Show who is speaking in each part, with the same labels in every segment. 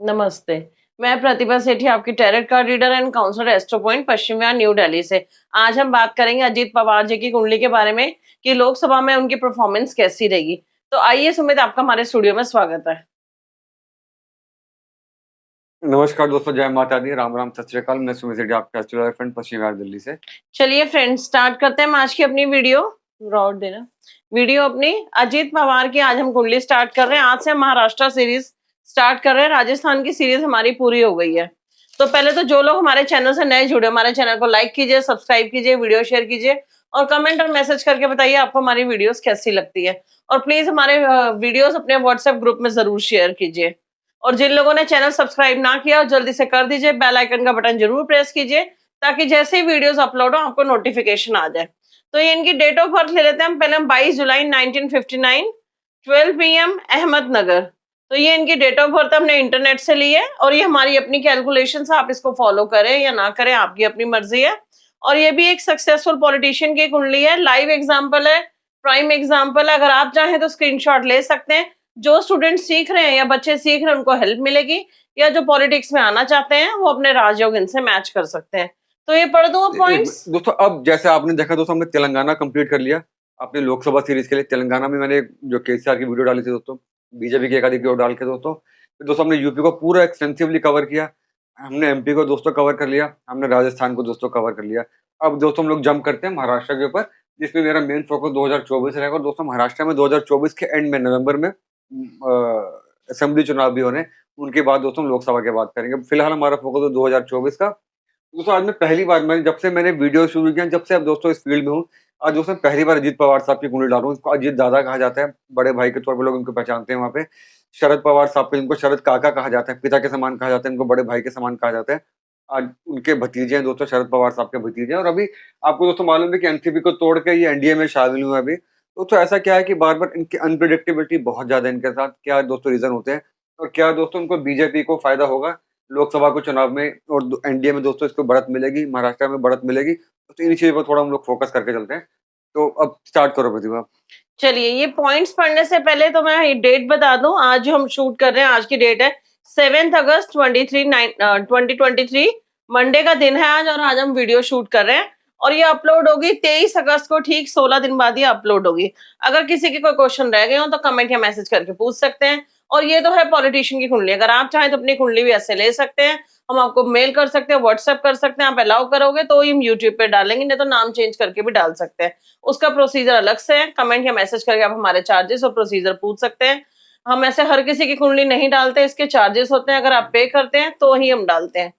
Speaker 1: नमस्ते। मैं प्रतिभा सेठी आपकी tarot card reader and counsellor astro point Paschim Vihar new Delhi से। आज हम बात करेंगे अजीत पवार जी की कुंडली के बारे में कि लोकसभा में उनकी परफॉर्मेंस कैसी रहेगी। तो आइए सुमित, आपका हमारे स्टूडियो में स्वागत है।
Speaker 2: नमस्कार दोस्तों, जय माता दी, राम राम, सत श्री अकाल। मैं सुमित सेठी, आपका एस्ट्रोलॉजर फ्रेंड पश्चिम विहार दिल्ली से।
Speaker 1: चलिए फ्रेंड्स, स्टार्ट करते हैं हम आज की अपनी वीडियो अपनी अजीत पवार की। आज हम कुंडली स्टार्ट कर रहे हैं। आज से हम महाराष्ट्र सीरीज स्टार्ट कर रहे हैं। राजस्थान की सीरीज हमारी पूरी हो गई है। तो पहले तो जो लोग हमारे चैनल से नए जुड़े, हमारे चैनल को लाइक कीजिए, सब्सक्राइब कीजिए, वीडियो शेयर कीजिए और कमेंट और मैसेज करके बताइए आपको हमारी वीडियोस कैसी लगती है। और प्लीज हमारे वीडियोस अपने व्हाट्सएप ग्रुप में जरूर शेयर कीजिए। और जिन लोगों ने चैनल सब्सक्राइब ना किया, जल्दी से कर दीजिए। बेल आइकन का बटन जरूर प्रेस कीजिए ताकि जैसे ही वीडियोस अपलोड हो आपको नोटिफिकेशन आ जाए। तो ये इनकी डेट ऑफ बर्थ ले लेते हैं हम। पहले हम 22 जुलाई 1959 12 पीएम अहमदनगर। तो ये इनकी डेट ऑफ बर्थ हमने इंटरनेट से ली है और ये हमारी अपनी कैलकुलेशन है। आप इसको फॉलो करें या ना करें, आपकी अपनी मर्जी है। और ये भी एक सक्सेसफुल पॉलिटिशियन की कुंडली है। लाइव एग्जाम्पल है, प्राइम एग्जाम्पल है। अगर आप चाहें तो स्क्रीनशॉट ले सकते हैं। जो स्टूडेंट सीख रहे हैं या बच्चे सीख रहे हैं उनको हेल्प मिलेगी, या जो पॉलिटिक्स में आना चाहते हैं वो अपने राजयोग इनसे मैच कर सकते हैं। तो ये पढ़ दूं पॉइंट्स।
Speaker 2: दोस्तों, अब जैसे आपने देखा दोस्तों, हमने तेलंगाना कंप्लीट कर लिया अपनी लोकसभा सीरीज के लिए। तेलंगाना में मैंने जो केसीआर की वीडियो डाली थी दोस्तों, बीजेपी की एकाधिक वीडियो डाल के दोस्तों। फिर दोस्तों हमने यूपी को पूरा एक्सटेंसिवली कवर किया। हमने एमपी को दोस्तों कवर कर लिया। हमने राजस्थान को दोस्तों कवर कर लिया। अब दोस्तों हम लोग जंप करते हैं महाराष्ट्र के ऊपर, जिसमें मेरा मेन फोकस 2024 रहेगा। और दोस्तों महाराष्ट्र में 2024 के एंड में, नवंबर में असेंबली चुनाव भी होने, उनके बाद दोस्तों हम लोकसभा की बात करेंगे। फिलहाल हमारा फोकस है 2024 का। दोस्तों आज मैं पहली बार, मैंने जब से मैंने वीडियो शुरू किया, जब से अब दोस्तों इस फील्ड में हूँ, आज दोस्तों पहली बार अजीत पवार साहब की कुंडली डाल रहा हूँ। इसको अजीत दादा कहा जाता है, बड़े भाई के तौर पर लोग इनको पहचानते हैं वहाँ पे। शरद पवार साहब को, इनको शरद काका कहा जाता है, पिता के समान कहा जाता है, इनको बड़े भाई के समान कहा जाता है। आज उनके भतीजे हैं दोस्तों, शरद पवार साहब के भतीजे हैं। और अभी आपको दोस्तों मालूम है कि एनसीपी को तोड़ के ये एनडीए में शामिल हुए अभी। दोस्तों ऐसा क्या है कि बार बार इनकी अनप्रिडिक्टेबिलिटी बहुत ज्यादा है इनके साथ। क्या दोस्तों रीजन होते हैं, और क्या दोस्तों उनको बीजेपी को फायदा होगा लोकसभा को चुनाव में, और एनडीए में दोस्तों इसको बढ़त मिलेगी, महाराष्ट्र में बढ़त मिलेगी। तो इन चीजों पर थोड़ा हम लोग फोकस करके चलते हैं। तो अब स्टार्ट करो प्रतिभा।
Speaker 1: चलिए, ये पॉइंट्स पढ़ने से पहले तो मैं ये डेट बता दूं। आज जो हम शूट कर रहे हैं, आज की डेट है 7 अगस्त 2023। मंडे का दिन है आज, और आज हम वीडियो शूट कर रहे हैं। और ये अपलोड होगी 23 अगस्त को, ठीक 16 दिन बाद ये अपलोड होगी। अगर किसी के कोई क्वेश्चन रह गए हो तो कमेंट या मैसेज करके पूछ सकते हैं। और ये तो है पॉलिटिशियन की कुंडली। अगर आप चाहें तो अपनी कुंडली भी ऐसे ले सकते हैं। हम आपको मेल कर सकते हैं, व्हाट्सएप कर सकते हैं। आप अलाउ करोगे तो हम यूट्यूब पे डालेंगे, नहीं तो नाम चेंज करके भी डाल सकते हैं। उसका प्रोसीजर अलग से है। कमेंट या मैसेज करके आप हमारे चार्जेस और प्रोसीजर पूछ सकते हैं। हम ऐसे हर किसी की कुंडली नहीं डालते, इसके चार्जेस होते हैं। अगर आप पे करते हैं तो ही हम डालते हैं।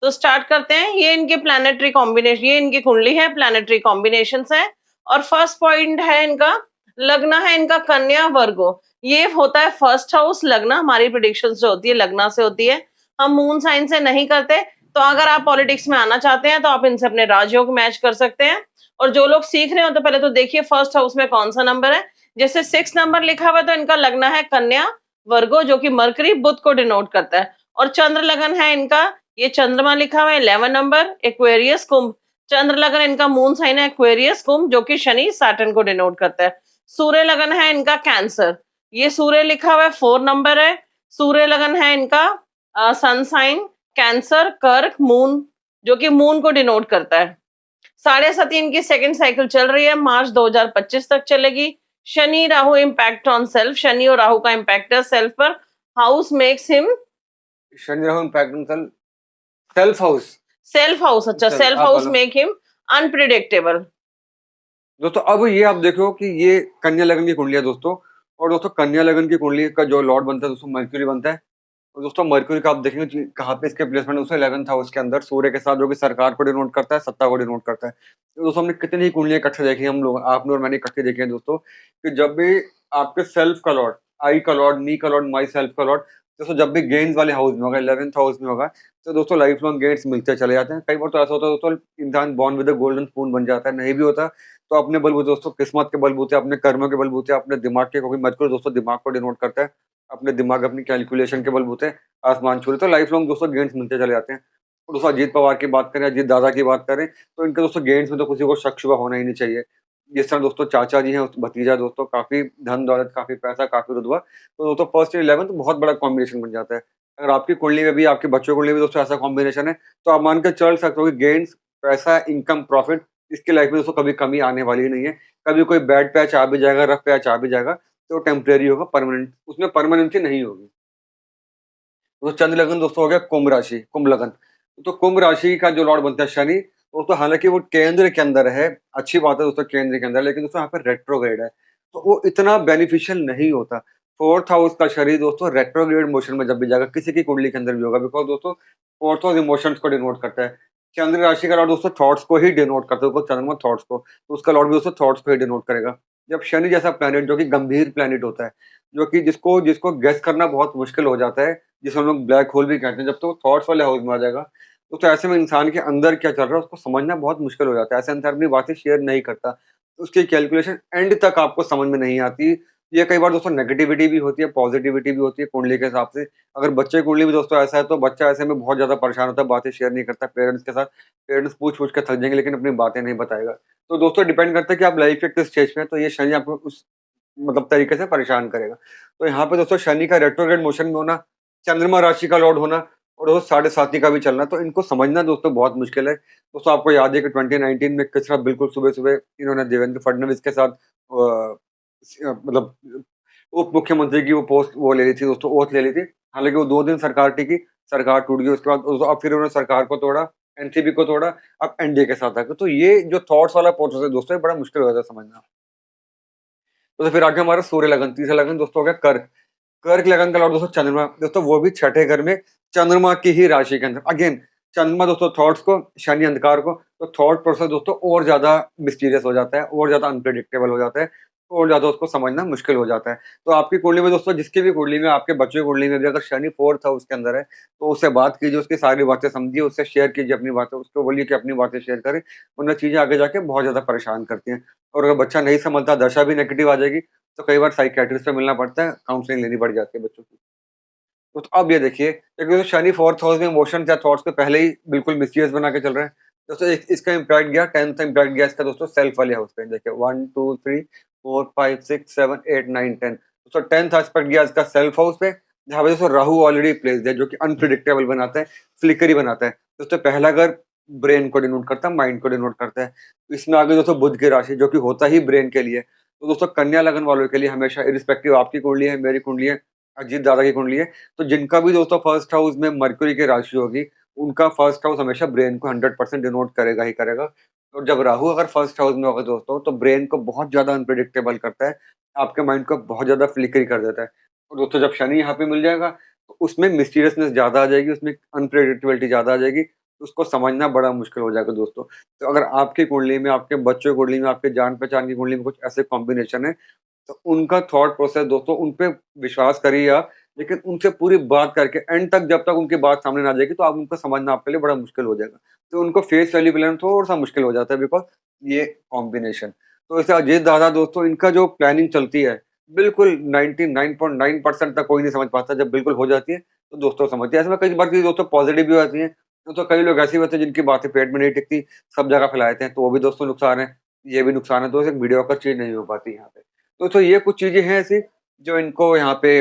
Speaker 1: तो स्टार्ट करते हैं। ये इनके प्लैनेटरी कॉम्बिनेशन, ये इनकी कुंडली है, प्लैनेटरी कॉम्बिनेशन है। और फर्स्ट पॉइंट है इनका लग्न, है इनका कन्या वर्गो। ये होता है फर्स्ट हाउस लग्न। हमारी प्रिडिक्शन जो होती है लग्न से होती है, हम मून साइन से नहीं करते। तो अगर आप पॉलिटिक्स में आना चाहते हैं तो आप इनसे अपने राजयोग मैच कर सकते हैं। और जो लोग सीख रहे हो तो पहले तो देखिए फर्स्ट हाउस में कौन सा नंबर है। जैसे 6 नंबर लिखा हुआ है तो इनका लग्न है कन्या वर्गो, जो कि मरकरी बुध को डिनोट करता है। और चंद्र लगन है इनका, ये चंद्रमा लिखा हुआ है 11 नंबर एक्वेरियस कुंभ। चंद्र लगन इनका मून साइन है एक्वेरियस कुंभ, जो कि शनि सैटर्न को डिनोट करता है। सूर्य लगन है इनका कैंसर, ये सूर्य लिखा हुआ है 4 नंबर है। सूर्य लगन है इनका सन साइन कैंसर कर्क मून, जो कि मून को डिनोट करता है। 7.5 इनकी सेकंड साइकिल चल रही है, मार्च 2025 तक चलेगी। Shani Rahu impact on self, Shani और राहु का इम्पैक्ट है सेल्फ पर। House makes him,
Speaker 2: Shani Rahu impact self house.
Speaker 1: Self house, अच्छा, सेल्फ
Speaker 2: आप
Speaker 1: हाउस
Speaker 2: बोलो
Speaker 1: मेक हिम अनप्रिडिक्टेबल।
Speaker 2: दोस्तों। अब ये आप देखो कि ये कन्या लगन की कुंडली है दोस्तों। और दोस्तों कन्या लगन की कुंडली का जो लॉर्ड बनता है दोस्तों, मर्क्यूरी बनता है। और दोस्तों मर्क्यूरी का आप देखेंगे कि कहाँ पे इसके प्लेसमेंट है, उसका 11th हाउस के अंदर सूर्य के साथ, जो कि सरकार को डिनोट करता है, सत्ता को डिनोट करता है। तो दोस्तों हमने कितनी ही कुंडलियां इकट्ठे देखी हैं, हम लोग, आपने और मैंने इकट्ठे देखी हैं दोस्तों, कि जब भी आपके सेल्फ का लॉर्ड, आई का लॉर्ड, मी का लॉर्ड, माई सेल्फ का लॉर्ड, दोस्तों जब भी गेन्स वाले हाउस में होगा, 11th हाउस में होगा, तो दोस्तों लाइफ लॉन्ग गेन्स मिलते चले जाते हैं। कई बार तो ऐसा होता है दोस्तों, इंसान बॉर्न विद गोल्डन स्पून बन जाता है। नहीं भी होता तो अपने बलबूते दोस्तों, किस्मत के बलबूते, अपने कर्मों के बलबूते, अपने दिमाग के, क्योंकि मत करो दोस्तों, दिमाग को डिनोट करता है, अपने दिमाग, अपनी कैलकुलेशन के बलबूते आसमान छू रहे, तो लाइफ लॉन्ग दोस्तों गेंस मिलते चले जाते हैं। और दोस्तों अजीत पवार की बात करें, अजीत दादा की बात करें, तो इनके दोस्तों गेंस में तो किसी को शक शुबा होना ही नहीं चाहिए। जिस तरह दोस्तों चाचा जी हैं, उस भतीजा दोस्तों, काफी धन दौलत, काफी पैसा, काफी रुतबा, तो दोस्तों फर्स्ट 11 तो बहुत बड़ा कॉम्बिनेशन बन जाता है। अगर आपकी कुंडली में भी, आपके बच्चों की कुंडली में दोस्तों ऐसा कॉम्बिनेशन है, तो आप मान के चल सकते हो कि गेन्स, पैसा, इनकम, प्रॉफिट, इसकी लाइफ में दोस्तों कभी कमी आने वाली ही नहीं है। कभी कोई बैड पैच आ भी जाएगा, रफ पैच आ भी जाएगा, तो टेम्परेरी होगा, परमानेंट उसमें परमानेंसी नहीं होगी। तो चंद्र लगन दोस्तों हो गया कुंभ राशि, कुंभ लगन। तो कुंभ राशि का जो लॉर्ड बनता है शनि, वो तो हालाँकि वो केंद्र के अंदर है, अच्छी बात है दोस्तों केंद्र के अंदर, लेकिन दोस्तों यहाँ पे रेट्रोग्रेड है, तो वो इतना बेनिफिशियल नहीं होता। 4th हाउस का शनि दोस्तों रेट्रोग्रेड मोशन में जब भी जाएगा, किसी की कुंडली के अंदर भी होगा, बिकॉज़ दोस्तों 4th हाउस इमोशंस को डिनोट करता है। चंद्र राशि का लॉर्ड दोस्तों थॉट्स को ही डिनोट करता है, बिकॉज़ चंद्रमा थॉट्स को, तो उसका लॉर्ड भी दोस्तों थॉट्स को ही डिनोट करेगा। जब शनि जैसा प्लैनेट जो कि गंभीर प्लैनेट होता है, जो कि जिसको जिसको गेस करना बहुत मुश्किल हो जाता है, जिसे हम लोग ब्लैक होल भी कहते हैं, जब तक वो थॉट्स वाले हाउस में आ जाएगा, तो ऐसे में इंसान के अंदर क्या चल रहा है उसको समझना बहुत मुश्किल हो जाता है। ऐसा इंसान अपनी बातें शेयर नहीं करता, तो उसकी कैलकुलेशन एंड तक आपको समझ में नहीं आती। ये कई बार दोस्तों नेगेटिविटी भी होती है, पॉजिटिविटी भी होती है कुंडली के हिसाब से। अगर बच्चे की कुंडली में दोस्तों ऐसा है, तो बच्चा ऐसे में बहुत ज़्यादा परेशान होता है, बातें शेयर नहीं करता पेरेंट्स के साथ। पेरेंट्स पूछ-पूछ के थक जाएँगे, लेकिन अपनी बातें नहीं बताएगा। तो दोस्तों डिपेंड करता है कि आप लाइफ के किस स्टेज पे हैं, तो ये शनि आपको उस मतलब तरीके से परेशान करेगा। तो यहाँ पे दोस्तों शनि का रेट्रोग्रेड मोशन में होना, चंद्रमा राशि का लॉर्ड होना और वो साढ़े साथी का भी चलना, तो इनको समझना दोस्तों बहुत मुश्किल है। दोस्तों आपको याद है कि 2019 में किस तरह बिल्कुल सुबह-सुबह इन्होंने देवेंद्र फडणवीस के साथ मतलब उप मुख्यमंत्री की वो पोस्ट वो ले ली थी दोस्तों, ओथ ले ली थी। हालाँकि वो 2 दिन सरकार टिकी, सरकार टूट गई, उसके बाद अब फिर उन्होंने सरकार को तोड़ा, एनसीपी को तोड़ा, अब एनडीए के साथ आ गए। तो ये जो थॉट्स वाला प्रोसेस है दोस्तों, ये बड़ा मुश्किल हो जाता है समझना। तो फिर आगे हमारा सूर्य लगन, तीसरा लगन दोस्तों हो गया कर्क। कर्क लगन का लॉर्ड दोस्तों चंद्रमा, दोस्तों वो भी छठे घर में चंद्रमा की ही राशि के अंदर। अगेन चंद्रमा दोस्तों थॉट्स को, शनि अंधकार को, तो थॉट प्रोसेस दोस्तों और ज़्यादा मिस्टीरियस हो जाता है, और ज़्यादा अनप्रेडिक्टेबल हो जाता है, और ज़्यादा उसको समझना मुश्किल हो जाता है। तो आपकी कुंडली में दोस्तों, जिसकी भी कुंडली में, आपके बच्चे की कुंडली में भी अगर शनि 4th हाउस के अंदर है, तो उससे बात कीजिए, उसकी सारी बातें समझिए, उससे शेयर कीजिए अपनी बातें, उसको बोलिए कि अपनी बातें शेयर करे, वरना चीज़ें आगे जाके बहुत ज़्यादा परेशान करती हैं। और अगर बच्चा नहीं समझता, दशा भी नेगेटिव आ जाएगी, तो कई बार साइकियाट्रिस्ट से मिलना पड़ता है, काउंसलिंग लेनी पड़ जाती है बच्चों की। तो अब ये देखिए, क्योंकि तो शनि 4th हाउस में इमोशंस या थॉट्स को पहले ही बिल्कुल मिस्टीरियस बना के चल रहे हैं। दोस्तों एक इसका इम्पैक्ट गया, 10th इम्पैक्ट गया इसका दोस्तों सेल्फ वाले हाउस पे। देखिए 1, 2, 3, 4, 5, 6, 7, 8, 9, 10। दोस्तों 10th एस्पेक्ट गया इसका सेल्फ हाउस पे, जहाँ पे दोस्तों राहु ऑलरेडी प्लेस्ड है, जो कि अनप्रेडिक्टेबल बनाता है, फ्लिकरी बनाता है। दोस्तों पहला घर ब्रेन को डिनोट करता है, माइंड को डिनोट करता है। इसमें आगे दोस्तों बुध की राशि, जो कि होता ही ब्रेन के लिए। तो दोस्तों कन्या लगन वालों के लिए हमेशा इर्रिस्पेक्टिव आपकी कुंडली है, मेरी कुंडली है, अजीत दादा की कुंडली है, तो जिनका भी दोस्तों फर्स्ट हाउस में मरक्युरी की राशि होगी, उनका फर्स्ट हाउस हमेशा ब्रेन को 100% डिनोट करेगा ही करेगा। और जब राहु अगर फर्स्ट हाउस में होगा दोस्तों, तो ब्रेन को बहुत ज़्यादा अनप्रेडिक्टेबल करता है, आपके माइंड को बहुत ज़्यादा फ्लिकरी कर देता है। और दोस्तों जब शनि यहाँ पे मिल जाएगा, तो उसमें मिस्टीरियसनेस ज़्यादा आ जाएगी, उसमें अनप्रेडिक्टेबिलिटी ज़्यादा आ जाएगी, तो उसको समझना बड़ा मुश्किल हो जाएगा दोस्तों। तो अगर आपकी कुंडली में, आपके बच्चों की कुंडली में, आपके जान-पहचान की कुंडली में कुछ ऐसे कॉम्बिनेशन है, तो उनका थॉट प्रोसेस दोस्तों, उन पे विश्वास करिए आप, लेकिन उनसे पूरी बात करके एंड तक जब तक उनकी बात सामने ना आ जाएगी, तो आप उनको समझना आपके लिए बड़ा मुश्किल हो जाएगा। तो उनको फेस वैल्यू मिलाना थोड़ा-सा मुश्किल हो जाता है, बिकॉज़ ये कॉम्बिनेशन। तो ऐसे अजीत दादा दोस्तों, इनका जो प्लानिंग चलती है, बिल्कुल 99.9% तक कोई नहीं समझ पाता, जब बिल्कुल हो जाती है, तो दोस्तों समझते हैं। ऐसे में कई बार चीज़ें दोस्तों पॉज़िटिव भी होती हैं, तो कई लोग ऐसे भी होते हैं जिनकी बातें पेट में नहीं टिकती, सब जगह फैला देते हैं, तो वो भी दोस्तों नुकसान है, ये भी नुकसान है, तो एक मीडियोकर चीज़ नहीं हो पाती यहाँ पे। तो ये कुछ चीज़ें हैं ऐसी, जो इनको यहाँ पे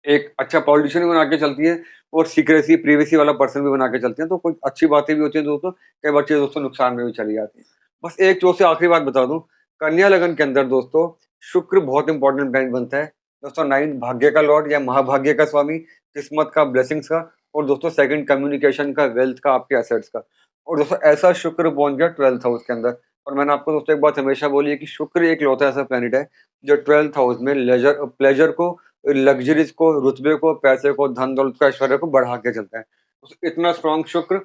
Speaker 2: एक अच्छा पॉलिटिशियन भी बना के चलती है, और सीक्रेसी, प्रिवेसी वाला पर्सन भी बना के चलती हैं, तो कुछ अच्छी बातें भी होती हैं दोस्तों, कई बार चीज़ें दोस्तों नुकसान में भी चली जाती हैं। बस एक जो से आखिरी बात बता दूँ, कन्या लगन के अंदर दोस्तों शुक्र बहुत इंपॉर्टेंट प्लैनेट बनता है। दोस्तों 9 भाग्य का लॉर्ड या महाभाग्य का स्वामी, किस्मत का, ब्लेसिंग्स का, और दोस्तों सेकंड कम्युनिकेशन का, वेल्थ का, आपके एसेट्स का। और दोस्तों ऐसा शुक्र पहुँच गया 12th हाउस के अंदर, और मैंने आपको दोस्तों एक बात हमेशा बोली है कि शुक्र एकलौता ऐसा प्लैनेट है, जो 12th हाउस में प्लेज़र को, लग्ज़रीज़ को, रुतबे को, पैसे को, धन-दौलत को, ऐश्वर्य को बढ़ा के चलता है। उस इतना स्ट्रॉन्ग शुक्र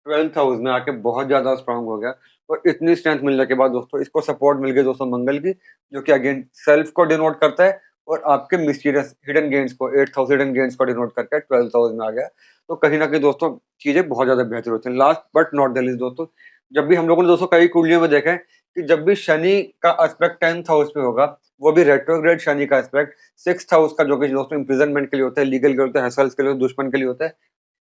Speaker 2: 12th हाउस में आके बहुत ज़्यादा स्ट्रॉन्ग हो गया, और इतनी स्ट्रेंथ मिलने के बाद दोस्तों इसको सपोर्ट मिल गई दोस्तों मंगल की, जो कि अगेन सेल्फ को डिनोट करता है, और आपके मिस्टीरियस हिडन गेन्स को, 8th हाउस हिडन गेन्स को डिनोट करके 12th हाउस में आ गया। तो कहीं न कहीं दोस्तों चीज़ें बहुत ज़्यादा बेहतर होती हैं। Last but not the least दोस्तों, जब भी हम लोगों ने दोस्तों कई कुंडलियों में देखा है कि जब भी शनि का एस्पेक्ट 10th हाउस पे होगा, वो भी रेट्रोग्रेड शनि का एस्पेक्ट 6th हाउस का, जो कि दोस्तों इम्प्रिजनमेंट के लिए होता है, लीगल के लिए होता है, हैसल्स के लिए, दुश्मन के लिए होता है,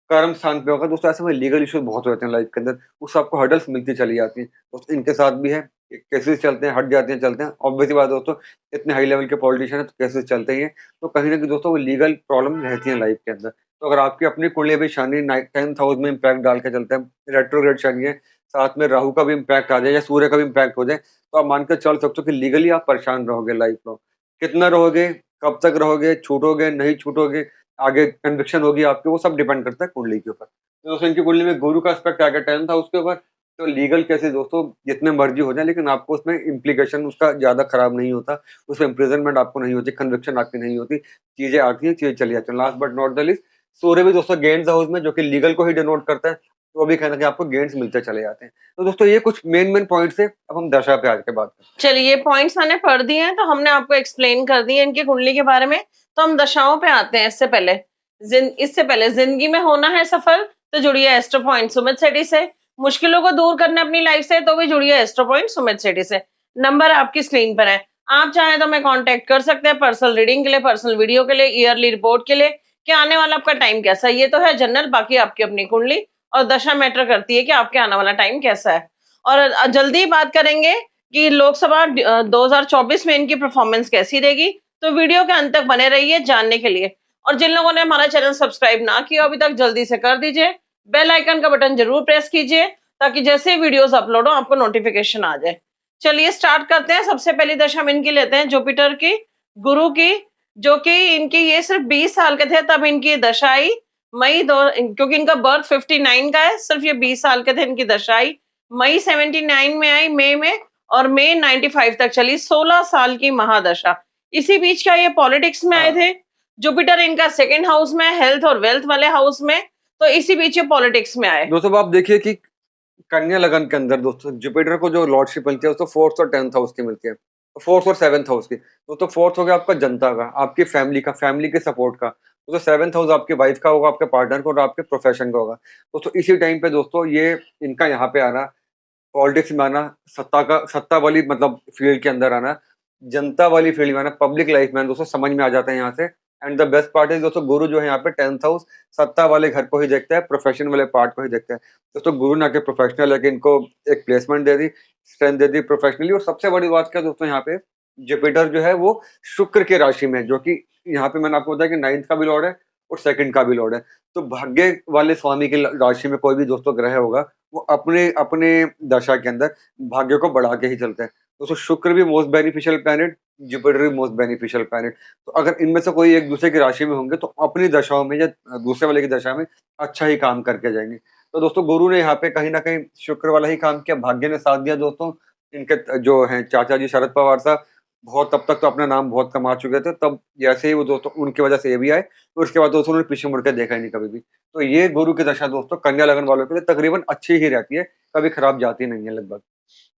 Speaker 2: कर्म स्थान पे होगा दोस्तों। ऐसे में लीगल इश्यूज बहुत होते हैं लाइफ के अंदर, उससे आपको हर्डल्स मिलती चली जाती हैं दोस्तों। इनके साथ भी है, केसेस चलते हैं, हट जाते हैं, चलते हैं, ऑब्वियस सी बात है दोस्तों, इतने हाई लेवल के पॉलिटिशियन है, तो केसेस चलते ही हैं। तो कहीं ना कहीं दोस्तों वो लीगल प्रॉब्लम रहती है लाइफ के अंदर। तो अगर आपकी अपनी कुंडली भी शनि 10th हाउस में इम्पैक्ट डाल के चलते हैं, रेट्रोग्रेड शनि है, साथ में राहु का भी इम्पैक्ट आ जाए या सूर्य का भी इम्पैक्ट हो जाए, तो आप मान के चल सकते हो कि लीगली आप परेशान रहोगे लाइफ लॉन्ग। कितना रहोगे, कब तक रहोगे, छूटोगे, नहीं छूटोगे, आगे कन्विक्शन होगी आपकी, वो सब डिपेंड करता है कुंडली के ऊपर। तो दोस्तों इनकी कुंडली में गुरु का एस्पेक्ट आ गया 10th हाउस के ऊपर, तो लीगल केसेस दोस्तों जितने मर्जी हो जाए, लेकिन आपको उसमें इम्प्लीकेशन उसका ज़्यादा खराब नहीं होता, उसमें इम्प्रिजनमेंट आपको नहीं होती, कन्विक्शन आपकी नहीं होती, चीज़ें आती हैं, चीज़ें चली जाती हैं। Last but not the least, सूर्य भी दोस्तों गेन्स हाउस में, जो कि लीगल को ही डिनोट करता है, तो भी कहीं न कहीं आपको गेन्स मिलते चले जाते हैं। तो दोस्तों ये कुछ मेन पॉइंट्स थे, अब हम दशा पे आज के बात करते हैं।
Speaker 1: चलिए, पॉइंट्स मैंने पढ़ दिए हैं, तो हमने आपको एक्सप्लेन कर दिए इनकी कुंडली के बारे में। तो हम दशाओं पे आते हैं। इससे पहले जिंदगी में होना है सफल, तो जुड़िए एस्ट्रो पॉइंट सुमित सेठी से। मुश्किलों को दूर करना अपनी लाइफ से, तो भी जुड़िए एस्ट्रो पॉइंट सुमित सेठी से। नंबर आपकी स्क्रीन पर है, आप चाहें तो मैं कांटेक्ट कर सकते हैं पर्सनल रीडिंग के लिए, पर्सनल वीडियो के लिए, ईयरली रिपोर्ट के लिए कि आने वाला आपका टाइम कैसा है। ये तो है जनरल, बाकी आपकी अपनी कुंडली और दशा मैटर करती है कि आपके आने वाला टाइम कैसा है। और जल्दी बात करेंगे कि लोकसभा 2024 में इनकी परफॉर्मेंस कैसी रहेगी, तो वीडियो के अंत तक बने रहिए जानने के लिए। और जिन लोगों ने हमारा चैनल सब्सक्राइब ना किया अभी तक, जल्दी से कर दीजिए, बेल आइकन का बटन जरूर प्रेस कीजिए, ताकि जैसे वीडियोस अपलोड हो आपको नोटिफिकेशन आ जाए। चलिए स्टार्ट करते हैं। सबसे पहली दशा हम इनकी लेते हैं जुपिटर की, गुरु की, जो कि इनकी ये सिर्फ 20 साल के थे तब इनकी दशा आई। क्योंकि इनका बर्थ 59 का है, सिर्फ ये 20 साल के थे इनकी दशा आई। मई 79 में आई, मई में, और मई 95 तक चली, 16 साल की महादशा। इसी बीच का ये पॉलिटिक्स में आए थे। जुपिटर इनका सेकंड हाउस में, हेल्थ और वेल्थ वाले हाउस में, तो इसी बीच ये पॉलिटिक्स में आए।
Speaker 2: दोस्तों आप देखिए कि कन्या लगन के अंदर दोस्तों जुपिटर को जो लॉर्डशिप मिलती है, उसको 4th और 10th हाउस की मिलती है, 4th और 7th हाउस की। दोस्तों 4th हो गया आपका जनता का, आपकी फैमिली का, फैमिली के सपोर्ट का। तो 7th हाउस आपकी वाइफ का होगा, आपके पार्टनर का और आपके प्रोफेशन का होगा। दोस्तों इसी टाइम पे दोस्तों ये इनका यहाँ पे आना, पॉलिटिक्स में आना, सत्ता वाली मतलब फील्ड के अंदर आना, जनता वाली फील्ड में आना, पब्लिक लाइफ में दोस्तों समझ में आ जाता है यहाँ से। And the best part is दोस्तों गुरु जो है यहाँ पे 10th हाउस सत्ता वाले घर को ही देखता है, प्रोफेशन वाले पार्ट को ही देखता है। दोस्तों गुरु ना के प्रोफेशनल है कि इनको एक प्लेसमेंट दे दी, स्ट्रेंथ दे दी प्रोफेशनली। और सबसे बड़ी बात क्या दोस्तों, यहाँ पे जुपिटर जो है वो शुक्र की राशि में है, जो कि यहाँ पे मैंने आपको बताया कि 9th का भी लॉर्ड है और 2nd का भी लॉर्ड है। तो भाग्य वाले स्वामी की राशि में कोई भी दोस्तों ग्रह होगा, वो अपने अपने दशा के अंदर भाग्य को बढ़ा के ही चलते हैं। दोस्तों शुक्र भी मोस्ट बेनिफिशियल प्लैनेट, जुपिटर भी मोस्ट बेनिफिशियल प्लैनेट। तो अगर इनमें से कोई एक दूसरे की राशि में होंगे, तो अपनी दशाओं में या दूसरे वाले की दशा में अच्छा ही काम करके जाएंगे। तो दोस्तों गुरु ने यहाँ पे कहीं ना कहीं शुक्र वाला ही काम किया, भाग्य ने साथ दिया दोस्तों। इनके जो हैं चाचा जी शरद पवार साहब, बहुत तब तक तो अपना नाम बहुत कमा चुके थे, तब जैसे ही वो दोस्तों उनकी वजह से ये भी आए, तो उसके बाद दोस्तों उन्होंने पीछे मुड़ के देखा ही नहीं कभी भी। तो ये गुरु की दशा दोस्तों कन्या लगन वालों के लिए तकरीबन अच्छी ही रहती है, कभी खराब जाती नहीं है लगभग।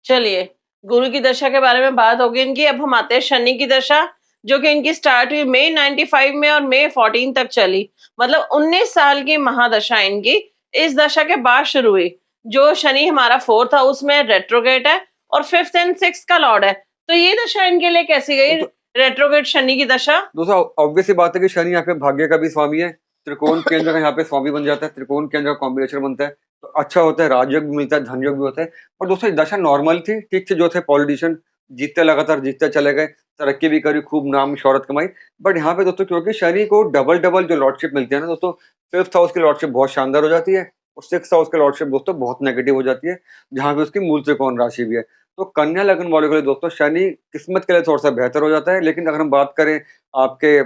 Speaker 1: चलिए, गुरु की दशा के बारे में बात होगी इनकी। अब हम आते हैं शनि की दशा, जो कि इनकी स्टार्ट हुई मई 95 में और मई 14 तक चली, मतलब 19 साल की महादशा इनकी इस दशा के बाद शुरू हुई। जो शनि हमारा 4th हाउस में रेट्रोगेट है और 5th एंड 6th का लॉर्ड है। तो ये दशा इनके लिए कैसी गई, रेट्रोगेट शनि की दशा?
Speaker 2: दोस्तों ऑब्वियस सी बात है कि शनि यहाँ पे भाग्य का भी स्वामी है, त्रिकोण केंद्र का यहाँ पे स्वामी बन जाता है, त्रिकोण केंद्र का कॉम्बिनेशन बनता है, तो अच्छा होता है, राजयोग भी मिलता है, धन योग भी होता है। और दोस्तों ये दशा नॉर्मल थी, ठीक से जो थे पॉलिटिशियन जीतते लगातार जीतते चले गए, तरक्की भी करी, खूब नाम शोहरत कमाई। बट यहाँ पे दोस्तों क्योंकि शनि को डबल डबल जो लॉर्डशिप मिलती है ना दोस्तों, 5th हाउस की लॉर्डशिप बहुत शानदार हो जाती है और 6th हाउस की लॉर्डशिप दोस्तों बहुत नेगेटिव हो जाती है, जहाँ पे उसकी मूल त्रिकोण राशि भी है। तो कन्या लगन वालों के लिए दोस्तों शनि किस्मत के लिए थोड़ा सा बेहतर हो जाता है। लेकिन अगर हम बात करें आपके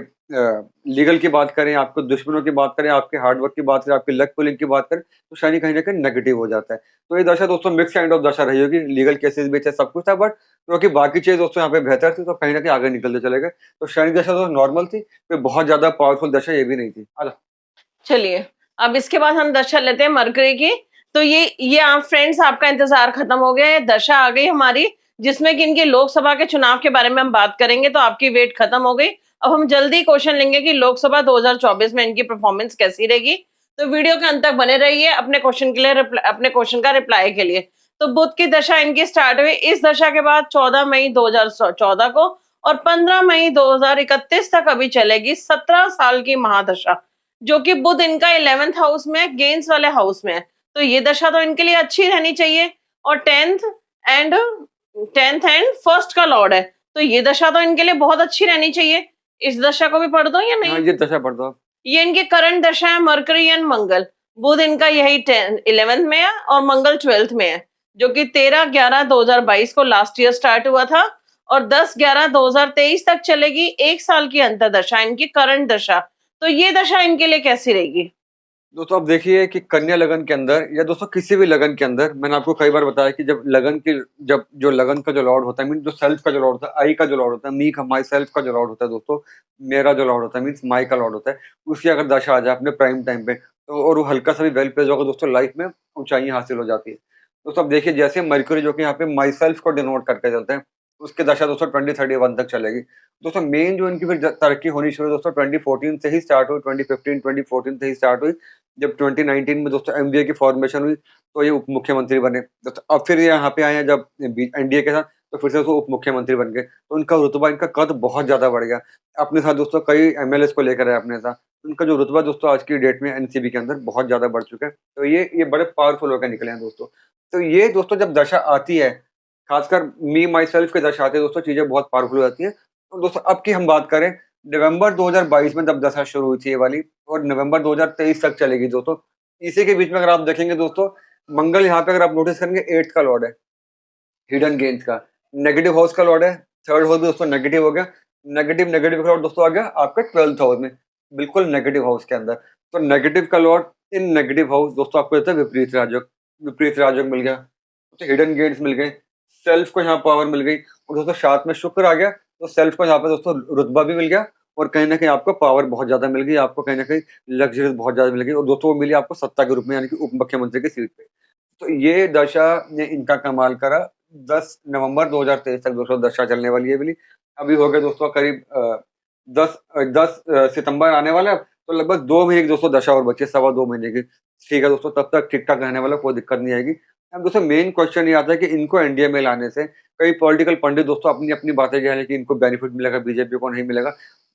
Speaker 2: लीगल की बात करें, आपके दुश्मनों की बात करें, आपके हार्डवर्क की बात करें, आपकी लक पुलिंग की बात करें, तो शनि कहीं ना कहीं नेगेटिव हो जाता है। तो ये दशा दोस्तों मिक्स काइंड ऑफ दशा रही होगी, लीगल केसेस भी थे, सब कुछ था, बट क्योंकि बाकी चीज दोस्तों यहाँ पे बेहतर थी, तो कहीं ना कहीं आगे निकलते चले गए। तो शनि दशा तो नॉर्मल थी, कोई बहुत ज्यादा पावरफुल दशा ये भी नहीं थी।
Speaker 1: चलिए, अब इसके बाद हम दशा लेते हैं मरकरी की। तो ये आप फ्रेंड्स, आपका इंतजार खत्म हो गया है, दशा आ गई हमारी, जिसमें कि इनके लोकसभा के चुनाव के बारे में हम बात करेंगे। तो आपकी वेट खत्म हो गई। अब हम जल्दी क्वेश्चन लेंगे कि लोकसभा 2024 में इनकी परफॉर्मेंस कैसी रहेगी। तो वीडियो के अंत तक बने रहिए अपने क्वेश्चन के लिए, अपने क्वेश्चन का रिप्लाई के लिए। तो बुध की दशा इनकी स्टार्ट हुई इस दशा के बाद 14 मई 2014 को, और 15 मई 2031 तक अभी चलेगी, 17 साल की महादशा, जो कि बुध इनका 11th हाउस में, गेंस वाले हाउस में है। तो ये दशा तो इनके लिए अच्छी रहनी चाहिए। और 10th एंड 1st का लॉर्ड है, तो ये दशा तो इनके लिए बहुत अच्छी रहनी चाहिए। इस दशा को भी पढ़ दो या
Speaker 2: हाँ
Speaker 1: नहीं?
Speaker 2: ये दशा पढ़ दो आप।
Speaker 1: ये इनके करंट दशा है मरकरी एंड मंगल। बुध इनका यही 11th में है और मंगल 12th में है, जो कि 13/11/2022 को लास्ट ईयर स्टार्ट हुआ था और 10/11/2023 तक चलेगी। 1 साल की अंतर्दशा इनकी करंट दशा। तो ये दशा इनके लिए कैसी रहेगी?
Speaker 2: दोस्तों अब देखिए कि कन्या लगन के अंदर या दोस्तों किसी भी लगन के अंदर, मैंने आपको कई बार बताया कि जब जो लगन का जो लॉर्ड होता है, मीन जो सेल्फ का जो लॉर्ड होता है, आई का जो लॉर्ड होता है, मी का माई सेल्फ का जो लॉर्ड होता है दोस्तों, मेरा जो लॉर्ड होता है मीन्स माई का लॉर्ड होता है, उसकी अगर दशा आ जाए अपने प्राइम टाइम पे तो और वो हल्का सा भी वेल प्लेस होगा दोस्तों, लाइफ में ऊंचाइयां हासिल हो जाती है। दोस्तों अब देखिए जैसे मर्क्यूरी जो कि यहाँ पे माई सेल्फ को डिनोट करके चलते हैं, उसकी दशा दोस्तों 2031 तक चलेगी। दोस्तों मेन जो इनकी फिर तरक्की होनी शुरू दोस्तों 2014 से ही स्टार्ट हुई, 2015 2014 से ही स्टार्ट हुई। जब 2019 में दोस्तों एमवीए की फॉर्मेशन हुई तो ये उप मुख्यमंत्री बने। दोस्तों अब फिर यहाँ पे आए हैं जब एनडीए के साथ, तो फिर से वो उप मुख्यमंत्री बन गए, तो उनका रुतबा, इनका कद बहुत ज्यादा बढ़ गया। अपने साथ दोस्तों कई एमएलए को लेकर आए अपने साथ, उनका जो रुतबा दोस्तों आज की डेट में एनसीबी के अंदर बहुत ज्यादा बढ़ चुका है। तो ये बड़े पावरफुल होकर निकले हैं दोस्तों। तो ये दोस्तों जब दशा आती है, खासकर मी माई सेल्फ की दशा आती है दोस्तों, चीजें बहुत पावरफुल हो जाती है। तो दोस्तों अब की हम बात करें, नवंबर 2022 में जब दशा शुरू हुई थी ये वाली, और नवंबर 2023 तक चलेगी दोस्तों। इसी के बीच में अगर आप देखेंगे दोस्तों, मंगल यहाँ पे अगर आप नोटिस करेंगे 8th का लॉर्ड है, हिडन गेन्स का, नेगेटिव हाउस का लॉर्ड है, थर्ड हाउस भी दोस्तों नेगेटिव हो गया। नेगेटिव नेगेटिव का लॉर्ड दोस्तों आ गया आपके 12th हाउस में, बिल्कुल नेगेटिव हाउस के अंदर। तो नेगेटिव का लॉर्ड इन नेगेटिव हाउस दोस्तों आपको देता है विपरीत राजयोग। विपरीत राजयोग मिल गया तो हिडन गेट्स मिल गए, सेल्फ को यहाँ पावर मिल गई, और दोस्तों साथ में शुक्र आ गया, तो सेल्फ को यहाँ पे दोस्तों रुतबा भी मिल गया, और कहीं ना कहीं आपको पावर बहुत ज्यादा मिल गई, आपको कहीं ना कहीं लग्जरीज बहुत ज्यादा मिल गई, और दोस्तों वो मिली आपको सत्ता के रूप में, यानी कि उप मुख्यमंत्री की सीट पे। तो ये दशा ने इनका कमाल करा। 10 नवंबर 2023 तक दोस्तों दशा चलने वाली है वाली। अभी हो गया दोस्तों करीब 10 सितंबर आने वाला है, तो लगभग 2 महीने की दोस्तों दशा और बची है, 2.25 महीने की। ठीक है दोस्तों, तब तक ठीक ठाक रहने वाला, कोई दिक्कत नहीं आएगी। अब दोस्तों मेन क्वेश्चन ये आता है कि इनको एनडीए में लाने से कई पॉलिटिकल पंडित दोस्तों अपनी अपनी बातें कह रहे हैं कि इनको बेनिफिट मिलेगा, बीजेपी को नहीं मिलेगा।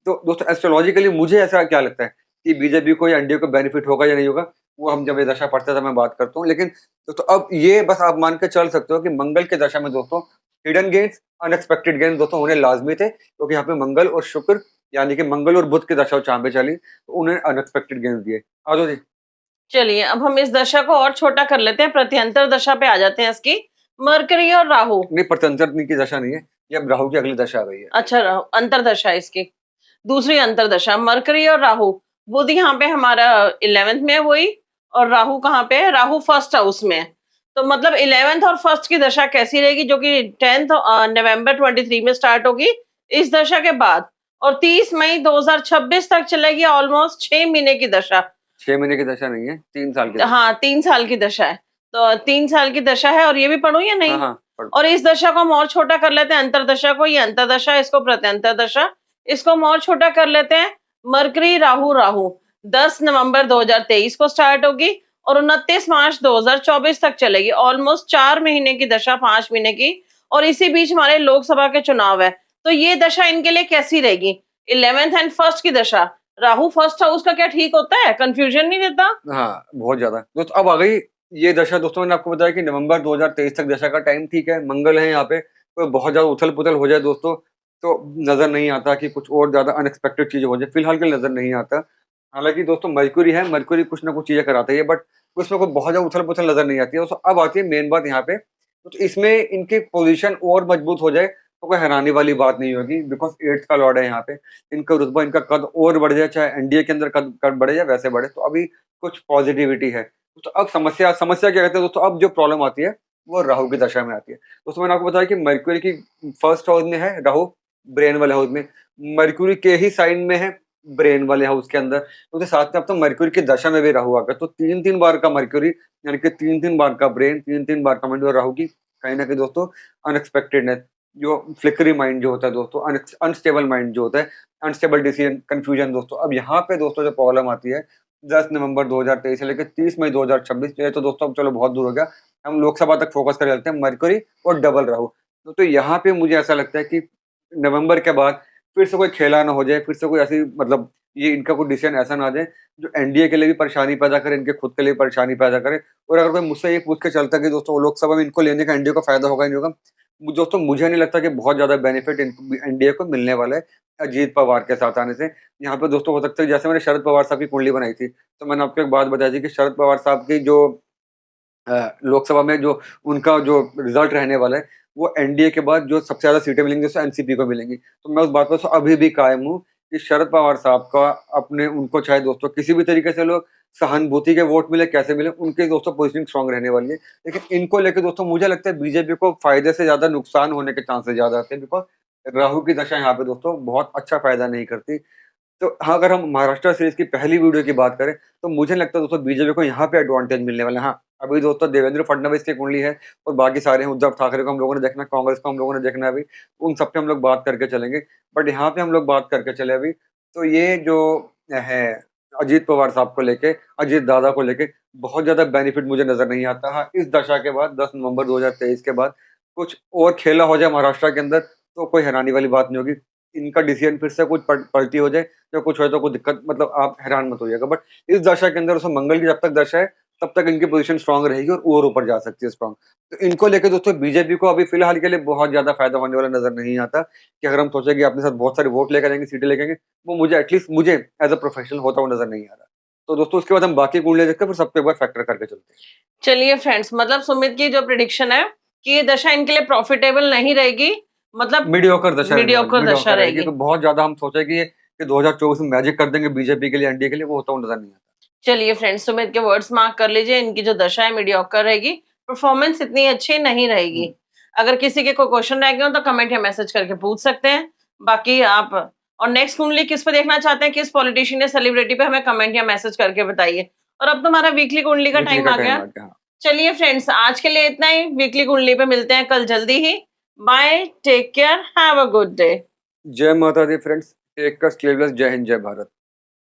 Speaker 2: तो दोस्तों एस्ट्रोलॉजिकली मुझे ऐसा क्या लगता है कि बीजेपी को या एनडीए को बेनिफिट होगा या नहीं होगा, वो हम जब ये दशा पढ़ते थे मैं बात करता हूँ। लेकिन दोस्तों अब ये बस आप मान के चल सकते हो कि मंगल के दशा में दोस्तों हिडन गेन्स, अनएक्सपेक्टेड गेन्स दोस्तों होने लाजमी थे, क्योंकि यहाँ पे मंगल और शुक्र, यानी कि मंगल और बुध की दशा जहाँ पे चली, तो उन्हें अनएक्सपेक्टेड गेन्स दिए। आ जाओ जी।
Speaker 1: चलिए अब हम इस दशा को और छोटा कर लेते हैं, प्रत्यंतर दशा पे आ जाते हैं इसकी। मरकरी और राहु।
Speaker 2: नहीं, प्रत्यंतर की दशा नहीं है, ये अब राहु की अगली दशा आ गई है।
Speaker 1: अच्छा, राहु अंतरदशा है इसकी, दूसरी अंतरदशा मरकरी और राहु। बुध यहाँ पे हमारा 11th में है वही, और राहु कहाँ पे है? राहु फर्स्ट हाउस में है। तो मतलब 11th और फर्स्ट की दशा कैसी रहेगी, जो कि 10th नवंबर 23 में स्टार्ट होगी इस दशा के बाद, और 30 मई 2026 तक चलेगी, ऑलमोस्ट 6 महीने की दशा।
Speaker 2: 6 महीने की दशा नहीं है, 3 साल की दशा।
Speaker 1: हाँ, 3 साल की दशा है। तो 3 साल की दशा है, और ये भी पढ़ूं या नहीं?
Speaker 2: हाँ हाँ पढ़।
Speaker 1: और इस दशा को हम और छोटा कर लेते हैं, अंतरदशा को, ये अंतरदशा, इसको प्रत्यंतर दशा। इसको हम और छोटा कर लेते हैं। मरकरी राहु राहु 10 नवंबर 2023 को स्टार्ट होगी और 29 मार्च 2024 तक चलेगी, ऑलमोस्ट 4 महीने की दशा, 5 महीने की। और इसी बीच हमारे लोकसभा के चुनाव है। तो ये दशा इनके लिए कैसी रहेगी? 11th एंड फर्स्ट की दशा। राहु फर्स्ट हाउस का क्या ठीक होता है? कंफ्यूजन नहीं देता?
Speaker 2: हाँ बहुत ज्यादा दोस्तों। अब आ गई ये दशा दोस्तों, मैंने आपको बताया कि नवंबर 2023 तक दशा का टाइम ठीक है, मंगल है यहाँ पे, तो बहुत ज्यादा उथल पुथल हो जाए दोस्तों तो नजर नहीं आता कि कुछ और ज्यादा अनएक्सपेक्टेड चीज हो जाए, फिलहाल के लिए नजर नहीं आता। हालांकि दोस्तों मरकुरी है, मरकुरी कुछ ना कुछ चीजें कराता है, बट उसमें कोई बहुत ज्यादा उथल पुथल नजर नहीं आती है दोस्तों। अब आती है मेन बात यहाँ पे, तो इसमें इनकी पोजीशन और मजबूत हो जाए तो कोई हैरानी वाली बात नहीं होगी, बिकॉज 8th का लॉर्ड है यहाँ पे। इनका रुतबा, इनका कद और बढ़ जाए, चाहे एनडीए के अंदर कद कद बढ़े या वैसे बढ़े, तो अभी कुछ पॉजिटिविटी है। तो अब समस्या समस्या क्या कहते हैं दोस्तों, अब जो प्रॉब्लम आती है वो राहु की दशा में आती है। दोस्तों मैंने आपको बताया कि मरक्यूरी की फर्स्ट हाउस में है राहु, ब्रेन वाले हाउस में, मरक्यूरी के ही साइन में है ब्रेन वाले हाउस के अंदर, तो उसके साथ में अब तो मरक्यूरी की दशा में भी राहु आ गया, तो 3-3 बार का मरक्यूरी, यानी कि 3-3 बार का ब्रेन, 3-3 बार का माइंड, और राहु की कहीं ना कहीं दोस्तों अनएक्सपेक्टेडनेस, जो फ्लिकरी माइंड जो होता है दोस्तों, अनस्टेबल माइंड जो होता है, अनस्टेबल डिसीजन, कंफ्यूजन दोस्तों। अब यहाँ पे दोस्तों जो प्रॉब्लम आती है 10 नवंबर 2023 से लेकर 30 मई 2026, ये तो दोस्तों अब चलो बहुत दूर हो गया, हम लोकसभा तक फोकस कर लेते हैं, मरकरी और डबल राहु। तो यहाँ पे मुझे ऐसा लगता है कि नवंबर के बाद फिर से कोई खेला ना हो जाए, फिर से कोई ऐसी मतलब ये इनका कोई डिसीजन ऐसा ना आ जाए जो एनडीए के लिए भी परेशानी पैदा करे, इनके खुद के लिए परेशानी पैदा करे। और अगर कोई मुझसे ये पूछ के चलता है कि दोस्तों लोकसभा में इनको लेने का एनडीए को फायदा होगा नहीं होगा, दोस्तों मुझे नहीं लगता कि बहुत ज़्यादा बेनिफिट एनडीए को मिलने वाला है अजीत पवार के साथ आने से। यहाँ पे दोस्तों हो सकता है जैसे मैंने शरद पवार साहब की कुंडली बनाई थी, तो मैंने आपको एक बात बताई थी कि शरद पवार साहब की जो लोकसभा में जो उनका जो रिज़ल्ट रहने वाला है, वो एनडीए के बाद जो सबसे ज़्यादा सीटें मिलेंगी, उससे एनसीपी को मिलेंगी। तो मैं उस बात पर अभी भी कायम हूँ कि शरद पवार साहब का अपने उनको चाहे दोस्तों किसी भी तरीके से लोग सहानुभूति के वोट मिले, कैसे मिले, उनकी दोस्तों पोज़ीशनिंग स्ट्रॉन्ग रहने वाली है। लेकिन इनको लेके दोस्तों मुझे लगता है बीजेपी को फ़ायदे से ज़्यादा नुकसान होने के चांसेस ज़्यादा आते हैं, बिकॉज़ राहु की दशा यहाँ पे दोस्तों बहुत अच्छा फ़ायदा नहीं करती। तो हाँ, अगर हम महाराष्ट्र सीरीज़ की पहली वीडियो की बात करें, तो मुझे नहीं लगता दोस्तों बीजेपी को यहाँ पे एडवांटेज मिलने वाला है। हाँ, अभी दोस्तों देवेंद्र फडणवीस की कुंडली है और बाकी सारे हैं, उद्धव ठाकरे को हम लोगों ने देखना है, कांग्रेस को हम लोगों ने देखना है अभी, उन सब पे हम लोग बात करके चलेंगे। बट यहाँ पे हम लोग बात करके चले अभी, तो ये जो है अजीत पवार साहब को लेके, अजीत दादा को लेके बहुत ज़्यादा बेनिफिट मुझे नज़र नहीं आता। हाँ, इस दशा के बाद 10 नवंबर 2023 के बाद कुछ और खेला हो जाए महाराष्ट्र के अंदर, तो कोई हैरानी वाली बात नहीं होगी। इनका डिसीजन फिर से कुछ पलटी हो जाए या कुछ हो तो कोई दिक्कत, मतलब आप हैरान मत होइएगा। बट इस दशा के अंदर उसमें मंगल की जब तक दशा है, तब तक इनकी पोज़ीशन स्ट्रॉन्ग रहेगी और ऊपर जा सकती है स्ट्रॉन्ग। तो इनको लेके दोस्तों बीजेपी को अभी फ़िलहाल के लिए बहुत ज़्यादा फ़ायदा होने वाला नज़र नहीं आता, कि अगर हम सोचे कि अपने साथ बहुत सारे वोट लेकर आएँगे, सीटें लेके आएँगे, वो मुझे एटलीस्ट मुझे एज़ अ प्रोफेशनल होता हुआ नज़र नहीं आ रहा। तो दोस्तों उसके बाद हम बाकी कुंडलियाँ देखते हैं, फिर सब पे एक बार फैक्टर करके चलते हैं।
Speaker 1: चलिए फ्रेंड्स, मतलब सुमित की जो प्रेडिक्शन है कि ये दशा इनके लिए प्रॉफिटेबल नहीं रहेगी, मतलब
Speaker 2: मीडियोकर दशा रहने वाली,
Speaker 1: मीडियोकर दशा
Speaker 2: मीडियोकर रहेगी।
Speaker 1: रहेगी।
Speaker 2: तो बहुत ज़्यादा हम सोचे कि 2024 में मैजिक कर देंगे बीजेपी के लिए, एनडीए के लिए, वो होता हुआ नज़र नहीं आता।
Speaker 1: चलिए फ्रेंड्स, सुमित के वर्ड्स मार्क कर लीजिए, इनकी जो दशा है मीडियोकर रहेगी, परफॉर्मेंस इतनी अच्छी नहीं रहेगी।
Speaker 2: हुँ।
Speaker 1: अगर किसी के कोई क्वेश्चन रह गए हो तो कमेंट या मैसेज करके पूछ सकते हैं। बाकी आप और नेक्स्ट कुंडली किस पे देखना चाहते हैं, किस पॉलिटिशियन या सेलिब्रिटी पे, हमें कमेंट या मैसेज करके बताइए। और अब तो हमारा वीकली कुंडली का
Speaker 2: वीकली
Speaker 1: टाइम
Speaker 2: का
Speaker 1: आ
Speaker 2: टाइम
Speaker 1: गया।
Speaker 2: आ गया। हाँ।
Speaker 1: चलिए फ्रेंड्स, आज के लिए इतना ही। वीकली कुंडली पे मिलते हैं कल जल्दी ही। Bye, take care, have a good day.
Speaker 2: जय माता दी friends, take care, stay blessed, जय हिंद, जय भारत।